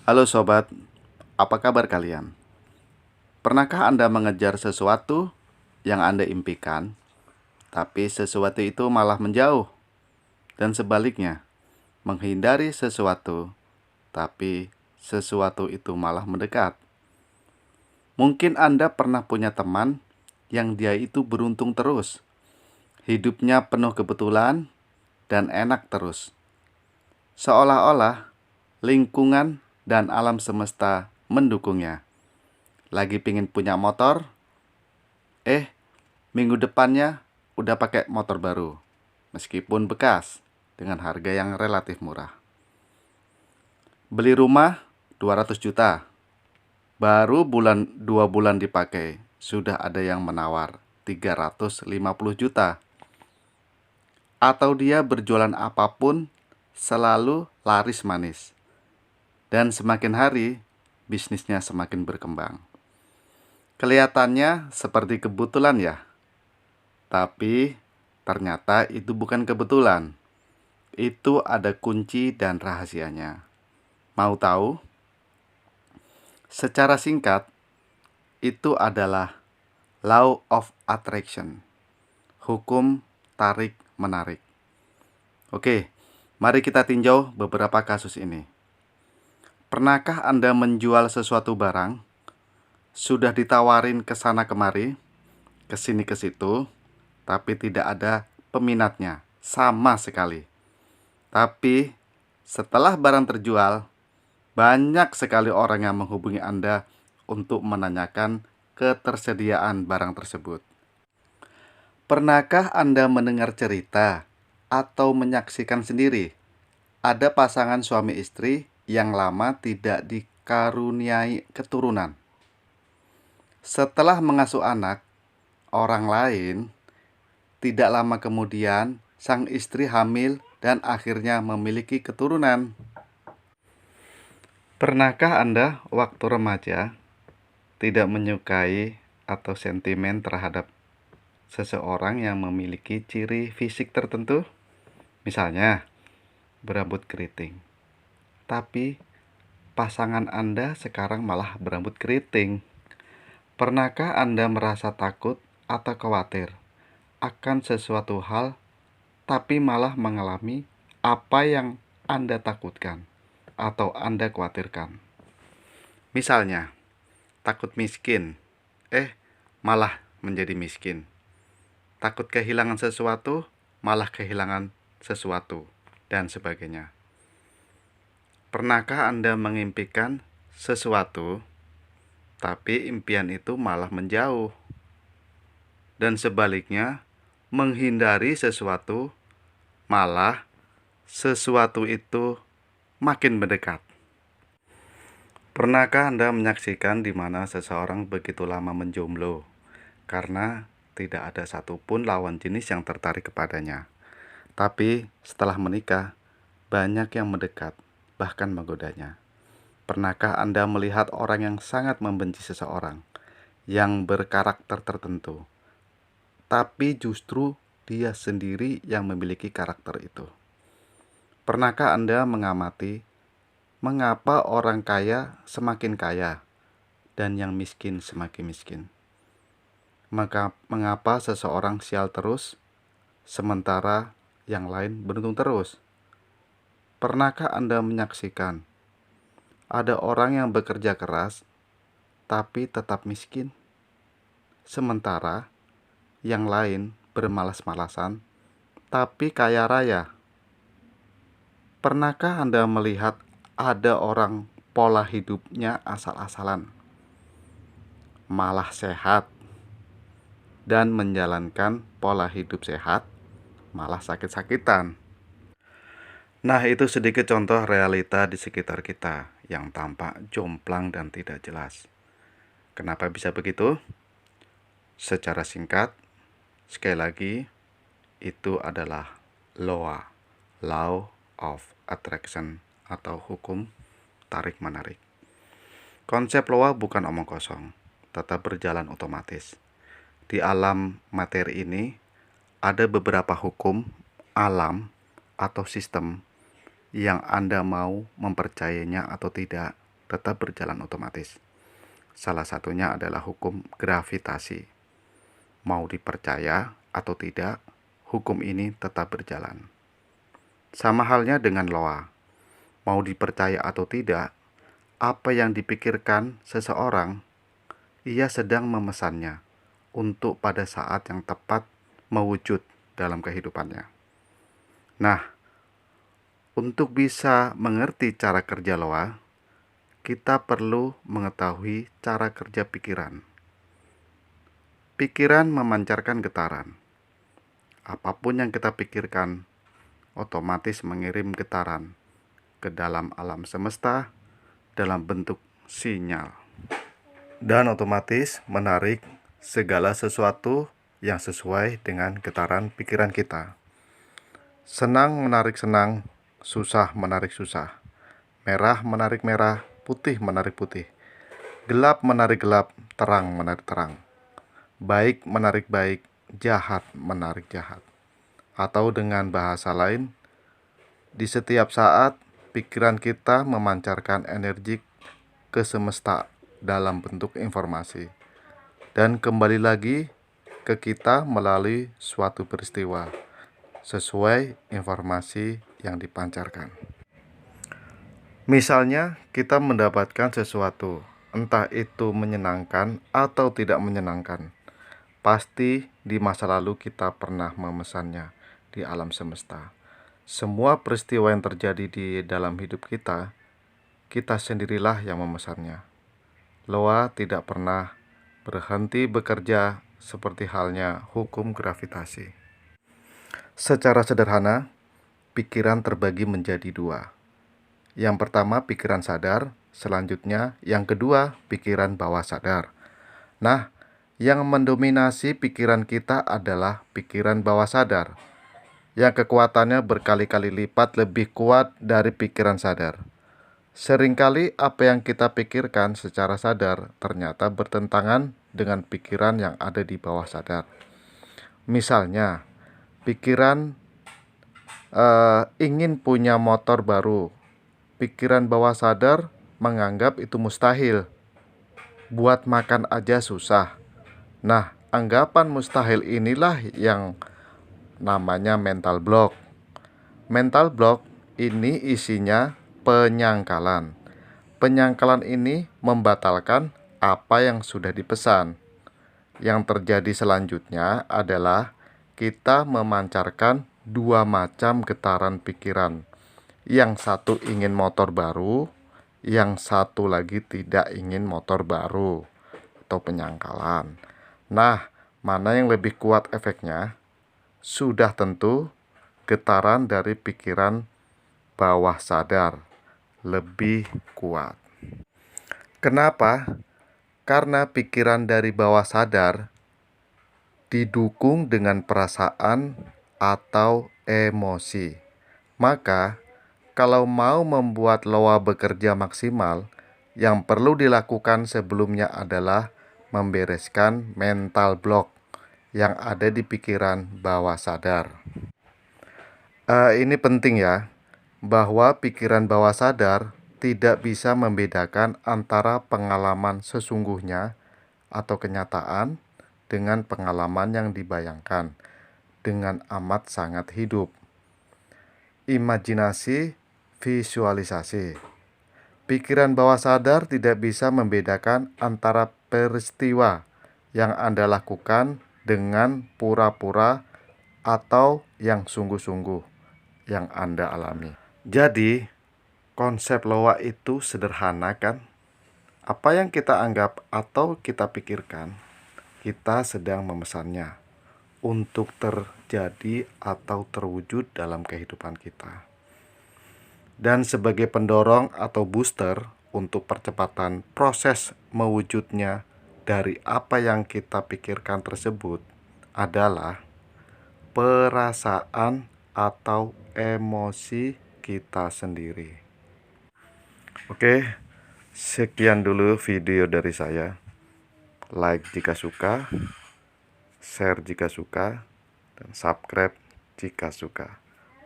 Halo sobat, apa kabar kalian? Pernahkah Anda mengejar sesuatu yang Anda impikan, tapi sesuatu itu malah menjauh? Dan sebaliknya, menghindari sesuatu, tapi sesuatu itu malah mendekat. Mungkin Anda pernah punya teman yang dia itu beruntung terus. Hidupnya penuh kebetulan dan enak terus. Seolah-olah lingkungan dan alam semesta mendukungnya. Lagi pingin punya motor, minggu depannya udah pakai motor baru, meskipun bekas, dengan harga yang relatif murah. Beli rumah 200 juta, baru 2 bulan dipakai, sudah ada yang menawar 350 juta. Atau dia berjualan apapun, selalu laris manis. Dan semakin hari, bisnisnya semakin berkembang. Kelihatannya seperti kebetulan ya, tapi ternyata itu bukan kebetulan. Itu ada kunci dan rahasianya. Mau tahu? Secara singkat, itu adalah Law of Attraction, hukum tarik-menarik. Oke, mari kita tinjau beberapa kasus ini. Pernahkah Anda menjual sesuatu barang? Sudah ditawarin ke sana kemari, ke sini ke situ, tapi tidak ada peminatnya sama sekali. Tapi setelah barang terjual, banyak sekali orang yang menghubungi Anda untuk menanyakan ketersediaan barang tersebut. Pernahkah Anda mendengar cerita atau menyaksikan sendiri ada pasangan suami istri yang lama tidak dikaruniai keturunan? Setelah mengasuh anak orang lain, tidak lama kemudian sang istri hamil dan akhirnya memiliki keturunan. Pernahkah Anda waktu remaja tidak menyukai atau sentimen terhadap seseorang yang memiliki ciri fisik tertentu? Misalnya, berambut keriting. Tapi pasangan Anda sekarang malah berambut keriting. Pernahkah Anda merasa takut atau khawatir akan sesuatu hal, tapi malah mengalami apa yang Anda takutkan atau Anda khawatirkan? Misalnya, takut miskin, malah menjadi miskin. Takut kehilangan sesuatu, malah kehilangan sesuatu, dan sebagainya. Pernahkah Anda mengimpikan sesuatu, tapi impian itu malah menjauh? Dan sebaliknya, menghindari sesuatu, malah sesuatu itu makin mendekat. Pernahkah Anda menyaksikan di mana seseorang begitu lama menjomblo karena tidak ada satupun lawan jenis yang tertarik kepadanya? Tapi setelah menikah, banyak yang mendekat, bahkan menggodanya. Pernahkah Anda melihat orang yang sangat membenci seseorang, yang berkarakter tertentu, tapi justru dia sendiri yang memiliki karakter itu? Pernahkah Anda mengamati mengapa orang kaya semakin kaya dan yang miskin semakin miskin? Mengapa seseorang sial terus, sementara yang lain beruntung terus? Pernahkah Anda menyaksikan ada orang yang bekerja keras tapi tetap miskin, sementara yang lain bermalas-malasan tapi kaya raya? Pernahkah Anda melihat ada orang pola hidupnya asal-asalan, malah sehat, dan menjalankan pola hidup sehat, malah sakit-sakitan? Nah, itu sedikit contoh realita di sekitar kita yang tampak jomplang dan tidak jelas. Kenapa bisa begitu? Secara singkat, sekali lagi, itu adalah Law of Attraction atau hukum tarik-menarik. Konsep law bukan omong kosong, tetap berjalan otomatis. Di alam materi ini, ada beberapa hukum alam atau sistem yang Anda mau mempercayainya atau tidak. tetap berjalan otomatis. Salah satunya adalah hukum gravitasi. Mau dipercaya atau tidak, hukum ini tetap berjalan. Sama halnya dengan loa. Mau dipercaya atau tidak, apa yang dipikirkan seseorang, ia sedang memesannya untuk pada saat yang tepat mewujud dalam kehidupannya. Nah, untuk bisa mengerti cara kerja loa, kita perlu mengetahui cara kerja pikiran. Pikiran memancarkan getaran. Apapun yang kita pikirkan, otomatis mengirim getaran ke dalam alam semesta dalam bentuk sinyal. Dan otomatis menarik segala sesuatu yang sesuai dengan getaran pikiran kita. Senang menarik senang, susah menarik susah. Merah menarik merah, putih menarik putih. Gelap menarik gelap, terang menarik terang. Baik menarik baik, jahat menarik jahat. Atau dengan bahasa lain, di setiap saat pikiran kita memancarkan energi ke semesta dalam bentuk informasi. Dan kembali lagi ke kita melalui suatu peristiwa sesuai informasi yang dipancarkan. Misalnya kita mendapatkan sesuatu, entah itu menyenangkan atau tidak menyenangkan. Pasti di masa lalu kita pernah memesannya di alam semesta. Semua peristiwa yang terjadi di dalam hidup kita sendirilah yang memesannya. Loa tidak pernah berhenti bekerja seperti halnya hukum gravitasi. Secara sederhana, pikiran terbagi menjadi dua. Yang pertama pikiran sadar, selanjutnya yang kedua pikiran bawah sadar. Nah, yang mendominasi pikiran kita adalah pikiran bawah sadar, yang kekuatannya berkali-kali lipat lebih kuat dari pikiran sadar. Seringkali apa yang kita pikirkan secara sadar ternyata bertentangan dengan pikiran yang ada di bawah sadar. Misalnya, pikiran ingin punya motor baru. Pikiran bawah sadar menganggap itu mustahil. Buat makan aja susah. Nah, anggapan mustahil inilah yang namanya mental block. Mental block ini isinya penyangkalan. Penyangkalan ini membatalkan apa yang sudah dipesan. Yang terjadi selanjutnya adalah kita memancarkan dua macam getaran pikiran. Yang satu ingin motor baru, yang satu lagi tidak ingin motor baru atau penyangkalan. Nah, mana yang lebih kuat efeknya? Sudah tentu getaran dari pikiran bawah sadar lebih kuat. Kenapa? Karena pikiran dari bawah sadar didukung dengan perasaan atau emosi. Maka, kalau mau membuat loa bekerja maksimal, yang perlu dilakukan sebelumnya adalah membereskan mental block yang ada di pikiran bawah sadar. Ini penting ya, bahwa pikiran bawah sadar tidak bisa membedakan antara pengalaman sesungguhnya atau kenyataan dengan pengalaman yang dibayangkan dengan amat sangat hidup. Imajinasi, visualisasi. Pikiran bawah sadar tidak bisa membedakan antara peristiwa yang Anda lakukan dengan pura-pura atau yang sungguh-sungguh yang Anda alami. Jadi, konsep loa itu sederhana kan? Apa yang kita anggap atau kita pikirkan, kita sedang memesannya untuk terjadi atau terwujud dalam kehidupan kita. Dan sebagai pendorong atau booster untuk percepatan proses mewujudnya dari apa yang kita pikirkan tersebut adalah perasaan atau emosi kita sendiri. Oke, sekian dulu video dari saya. Like jika suka, share jika suka, dan subscribe jika suka.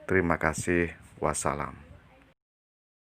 Terima kasih. Wassalam.